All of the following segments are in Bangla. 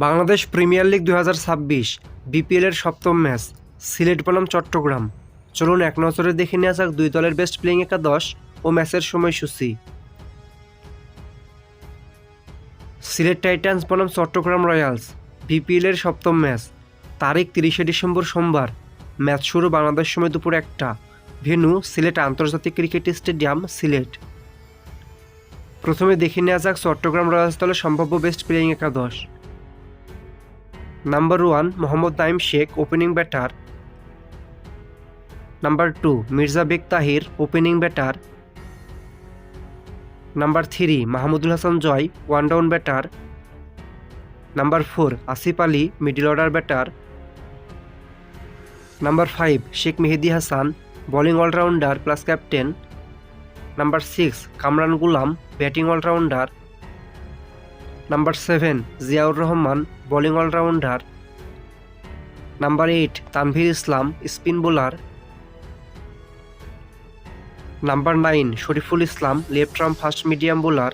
বাংলাদেশ প্রিমিয়ার লিগ 2026 বিপিএলের সপ্তম ম্যাচ সিলেট বনাম চট্টগ্রাম। চলুন এক নজরে দেখে নেওয়া যাক দুই দলের বেস্ট প্লেইং একাদশ ও ম্যাচের সময়সূচি। সিলেট টাইটান্স বনাম চট্টগ্রাম রয়্যালস বিপিএলের সপ্তম ম্যাচ, তারিখ 30শে ডিসেম্বর সোমবার। ম্যাচ শুরু বাংলাদেশ সময় দুপুর 1টা। ভেন্যু সিলেট আন্তর্জাতিক ক্রিকেট স্টেডিয়াম, সিলেট। প্রথমে দেখে নেওয়া যাক চট্টগ্রাম রয়্যালস দলের সম্ভাব্য বেস্ট প্লেইং একাদশ। Number 1 Mohammad Naim Sheikh, opening batter. Number 2 Mirza Baig Tahir, opening batter. Number 3 Mahmudul Hasan Joy, one down batter. Number 4 Asif Ali, middle order batter. Number 5 Sheikh Mehedi Hasan, bowling allrounder plus captain. Number 6 Kamran Ghulam, batting allrounder. Number 7 Ziaur Rahman, bowling allrounder. Number 8 Tanvir Islam, spin bowler. Number 9 Shoriful Islam, left arm fast medium bowler.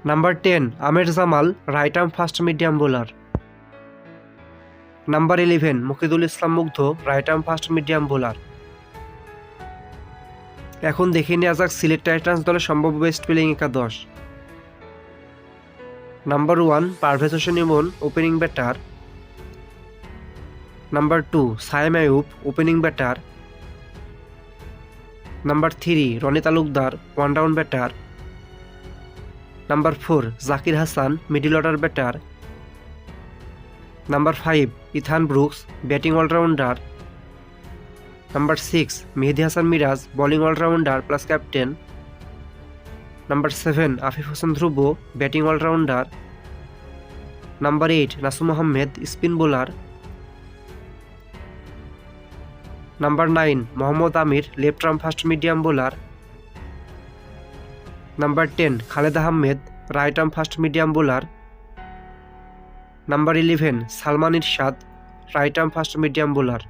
Number 10 Amer Jamal, right arm fast medium bowler. Number 11 Mukidul Islam Mugdho, right arm fast medium bowler. এখন দেখে নেওয়া যাক সিলেট টাইটান্স দলের সম্ভাব্য বেস্ট প্লেইং একাদশ। Number 1 Parvez Hossain Emon, opening batter. Number 2 Saim Ayub, opening batter. Number 3 Rony Talukdar, one down batter. Number 4 Zakir Hasan, middle order batter. Number 5 Ethan Brooks, batting allrounder. Number 6 Mehedi Hasan Miraj, bowling allrounder plus captain. Number 7 Afif Hossain Dhruba, batting allrounder. Number 8 Nasum Ahmed, spin bowler. Number 9 Mohammad Amir, left arm fast medium bowler. Number 10 Khaled Ahmed, right arm fast medium bowler. Number 11 Salman Irshad, right arm fast medium bowler.